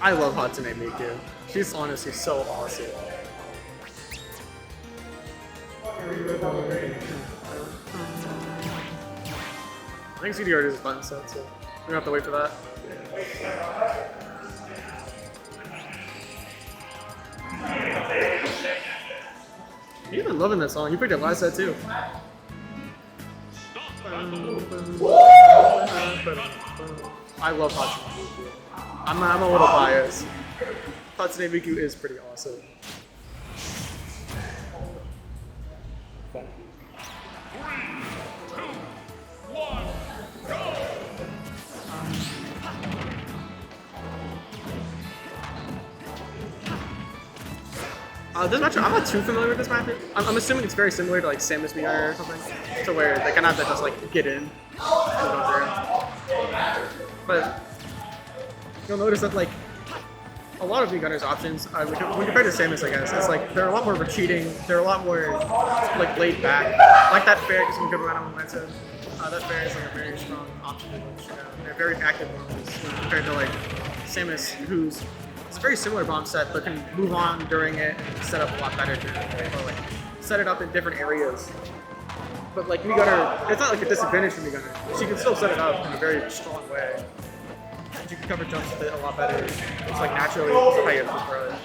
I love Hatsune Miku. She's honestly so awesome. I think CD already has a button set, so we don't have to wait for that. You've been loving this song. You picked it last set too. I love Hatsune Miku. I'm a little biased. Hatsune Miku is pretty awesome. This matchup, I'm not too familiar with this matchup. I'm assuming it's very similar to like SSBU or something, to where they kind of have to just like get in and go through. But you'll notice that like a lot of the Gunner's options, when compared to Samus, I guess, it's like they're a lot more retreating. They're a lot more like laid back. Like that fair gives some good amount of momentum. That fair is like a very strong option. They're very active ones compared to like Samus, who's it's a very similar bomb set, but can move on during it and set up a lot better, or like set it up in different areas. But like Mii Gunner, it's not like a disadvantage for Mii Gunner. She can still set it up in a very strong way. And she can cover jumps with it a lot better. It's like naturally how you throw it.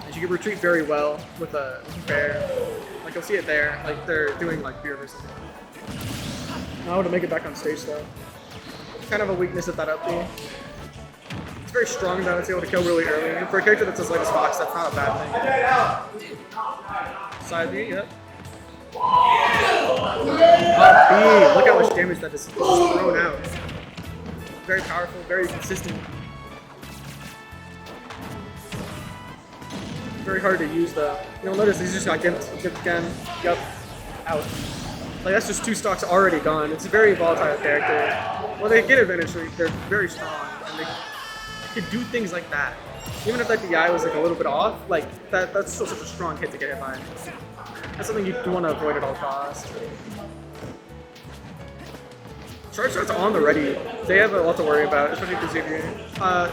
And she can retreat very well with a fair. Like you'll see it there, like they're doing like beer or something. I want to make it back on stage though. It's kind of a weakness of that up B. It's very strong though, it's able to kill really early. And for a character that's as light as Fox, that's not a bad thing. Side B, yep. Up B, look how much damage that is thrown out. Very powerful, very consistent. Very hard to use though. You'll notice he's just got gimped again, yep, out. Like that's just 2 stocks already gone. It's a very volatile character. Well, they get advantage, they're very strong, and they can do things like that. Even if like the eye was like a little bit off, like that's still such a strong hit to get hit by. That's something you do want to avoid at all costs. Charge starts on the ready. They have a lot to worry about, especially for Xavier.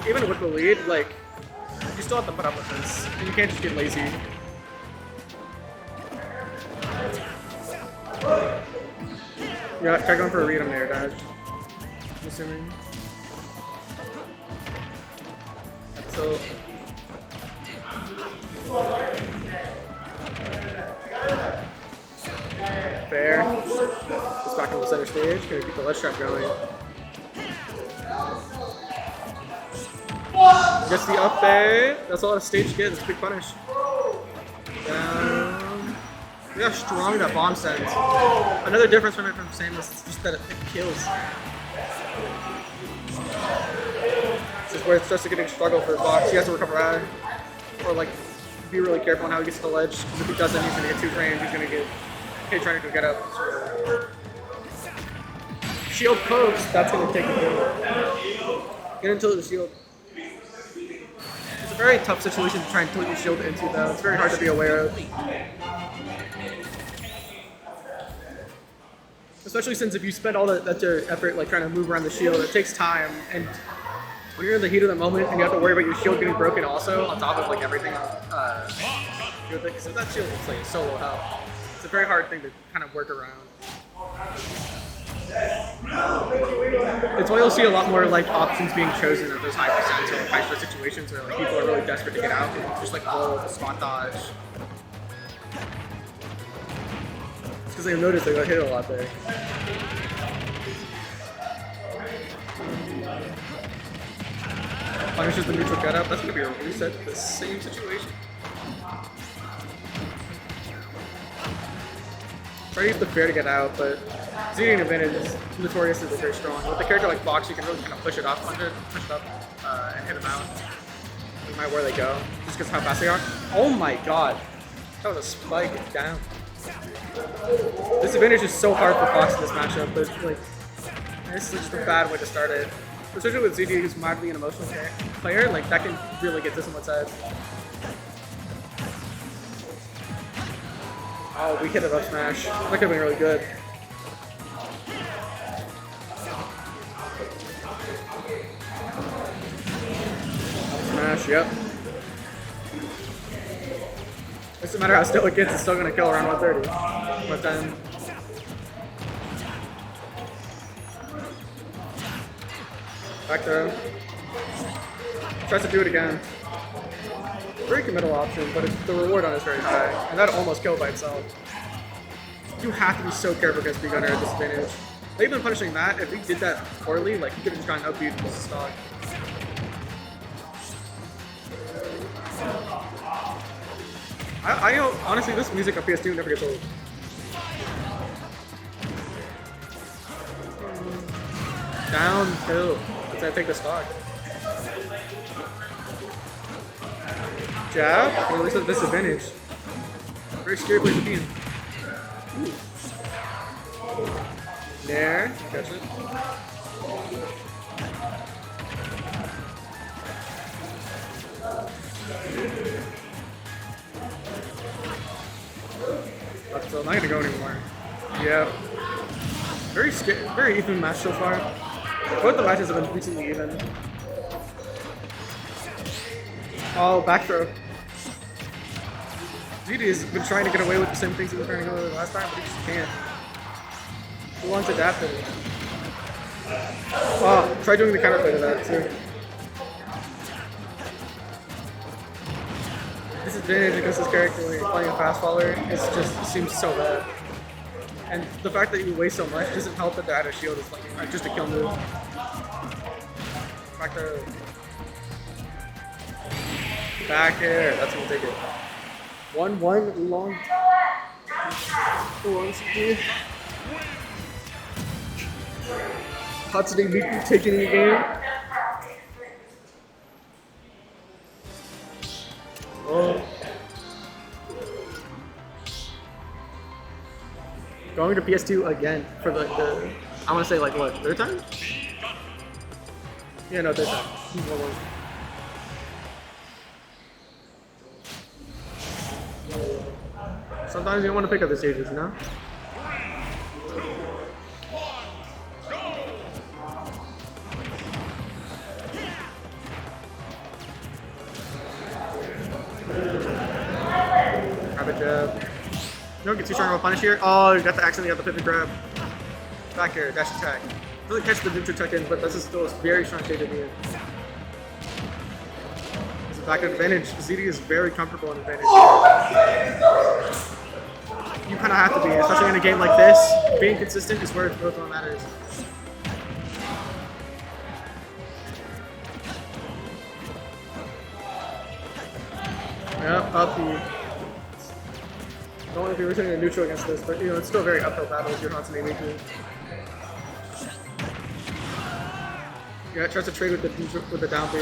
Even with the lead, like you still have to put up with this. You can't just get lazy. Yeah, try going for a read on the air dash. I'm assuming. So fair. Just back on the center stage. Gonna keep the ledge trap going. Gets the up there. That's a lot of stage to get. That's a big punish. Down. Look how strong that bomb sends. Another difference from it from Samus is just that it kills. This is where it starts to get a struggle for Fox. He has to recover out. Or like be really careful on how he gets to the ledge. Because if he doesn't, he's gonna get too framed. He's gonna get hit trying to go get up. Shield pokes, that's gonna take the get into the shield. It's a very tough situation to try and tilt your shield into though. It's very hard to be aware of. Especially since if you spend all that's your effort like trying to move around the shield, it takes time, and when you're in the heat of the moment and you have to worry about your shield getting broken also on top of like everything because if that shield is like so low health, it's a very hard thing to kind of work around. It's why you'll see a lot more like options being chosen at those high percents or like high score situations where like people are really desperate to get out and just like roll the spot dodge. It's because they've noticed they got hit a lot there. Punishes the neutral get up. That's gonna be a reset to the same situation. Try to use the fair to get out, but Zedian advantage is notoriously very strong. With a character like Fox, you can really kind of push it up, and hit them out. No matter where they go, just because how fast they are. Oh my god, that was a spike down. This advantage is so hard for Fox in this matchup, but like this is just a bad way to start it. Especially with ZD, who's mildly an emotional player, like that can really get to someone's head. Oh, we hit it up smash. That could have been really good. Yep. Doesn't matter how still it gets, it's still gonna kill around 130. But then back throw. Tries to do it again. Very committal option, but the reward on it is very high. And that almost killed by itself. You have to be so careful against beginner at disadvantage. They've been punishing that. If he did that poorly, like he could have just gotten upbeat with his stock. I know, honestly, this music on PS2 never gets old. Downhill. Let's take the stock. Jab, or at least at a disadvantage. Very scary place to be in. There, catch it. So I'm not gonna go anymore. Yeah. Very even match so far. Both the matches have been recently even. Oh, back throw. GD has been trying to get away with the same things he was trying to get away with last time, but he just can't. Oolong's adapted. Oh, try doing the counterplay to that too. Disadvantage against this character when you're playing a fast faller it seems so bad. And the fact that you waste so much doesn't help that the added shield is like just a kill move. Back air, that's what we'll take it. 1-1 Oolong. Oolong CP. Hatsune Miku taking the game. Oh. Going to PS2 again for the I want to say like what, third time? Yeah, no, third time. Sometimes you don't want to pick up the stages, you know? Grab a jab. Don't get too strong of a punish here. Oh, you got to accidentally have the pivot grab. Back air, dash attack. Doesn't catch the neutral tuck in, but this is still a very strong state to be in. It's a back advantage. ZD is very comfortable in advantage. You kind of have to be, especially in a game like this. Being consistent is where both one matters. Yep, up the. Don't want to be returning a neutral against this, but you know it's still a very uphill battle if you're Hatsune Miku. Yeah, tries to trade with the down B.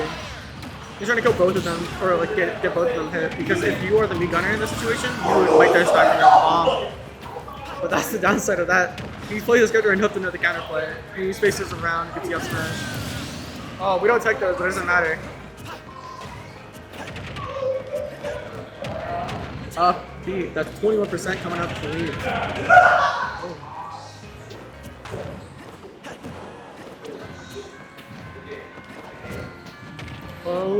He's trying to kill both of them, or like get both of them hit. Because if you are the Mii gunner in this situation, you would fight their stack and your bomb. But that's the downside of that. He plays this character and hooked into the counterplay. He spaces around, gets the up smash. Oh, we don't take those, but it doesn't matter. Up B, that's 21% coming up to lead. Oh.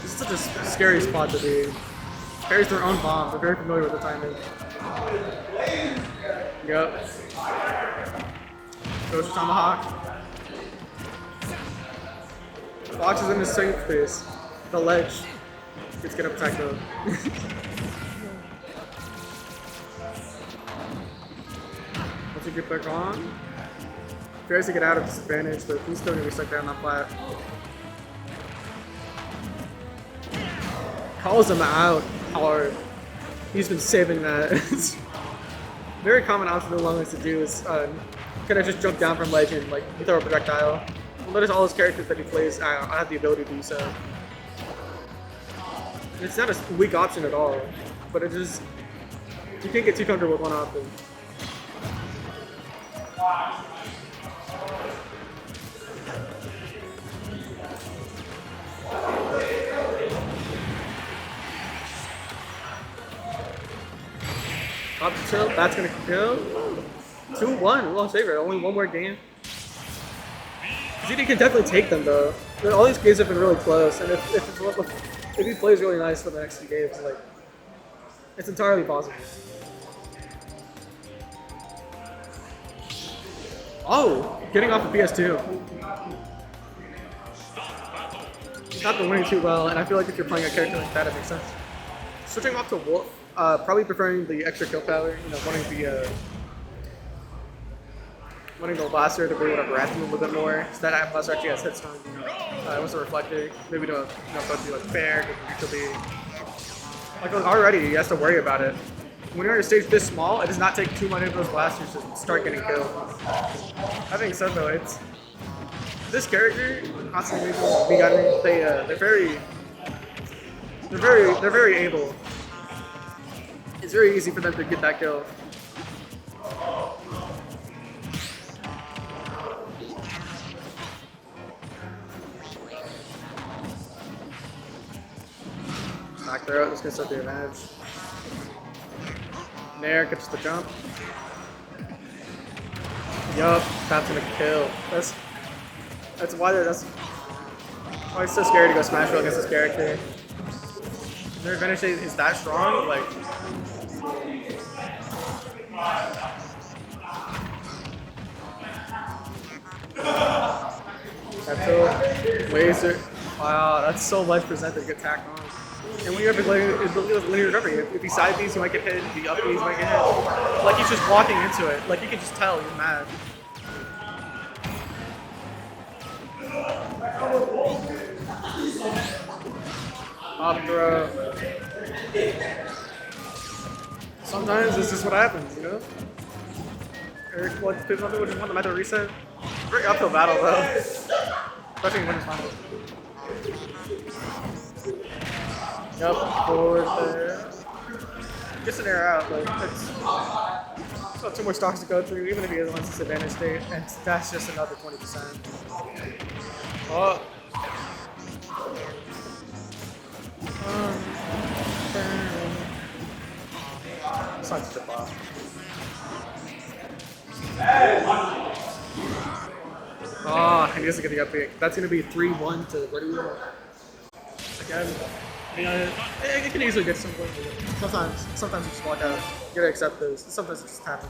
This is such a scary spot to be. Carries their own bomb, they're very familiar with the timing. Yep. Goes for Tomahawk. Fox is in his safe space. The ledge. Let's get up attack though. Once you get back on, tries to get out of disadvantage, but he's still gonna be stuck down that flat. Calls him out hard. He's been saving that. Very common option Oolong likes to do is kind of just jump down from ledge and like throw a projectile. Notice all his characters that he plays I have the ability to do so. It's not a weak option at all, but it just, you can't get too comfortable with one option. Up tilt, that's gonna kill. 2-1, Oolong favorite, only one more game. ZD can definitely take them though. All these games have been really close, and if he plays really nice for the next few games, like it's entirely possible. Oh, getting off of PS2. He's not been winning too well, and I feel like if you're playing a character like that, it makes sense. Switching off to Wolf, probably preferring the extra kill power, you know, wanting the blaster to be able to harass him a little bit more, so that blaster actually has hit stun. It was a reflector, maybe to go through like fair, because it could be like already he has to worry about it. When you're on a stage this small, it does not take too many of those blasters to start getting killed. That being said though, it's this character constantly being they're very able. It's very easy for them to get that kill. Back throw, just gonna set the advantage. Nair gets the jump. Yup, that's gonna kill. That's why he's so scared to go smash roll against this character. Their advantage is that strong, like that's so laser. Wow, that's so much percent to get tacked on. And when you have a linear recovery, if he side Bs, he might get hit, if he up Bs, he might get hit. Like he's just walking into it. Like you can just tell he's mad. Up throw. Sometimes this is what happens, you know? Eric wants to something, would just want the meta reset. Very uphill battle though. Especially in winners finals. Yep, forward there. Gets an air out, but it's got 2 more stocks to go through, even if he has one disadvantage state, and that's just another 20%. Oh. It's not strip off. Oh, he doesn't get the up pick. That's going to be 3-1 to Ready. Again. You know, it can easily get simple. Sometimes you just walk out. You gotta accept those. Sometimes it just happens.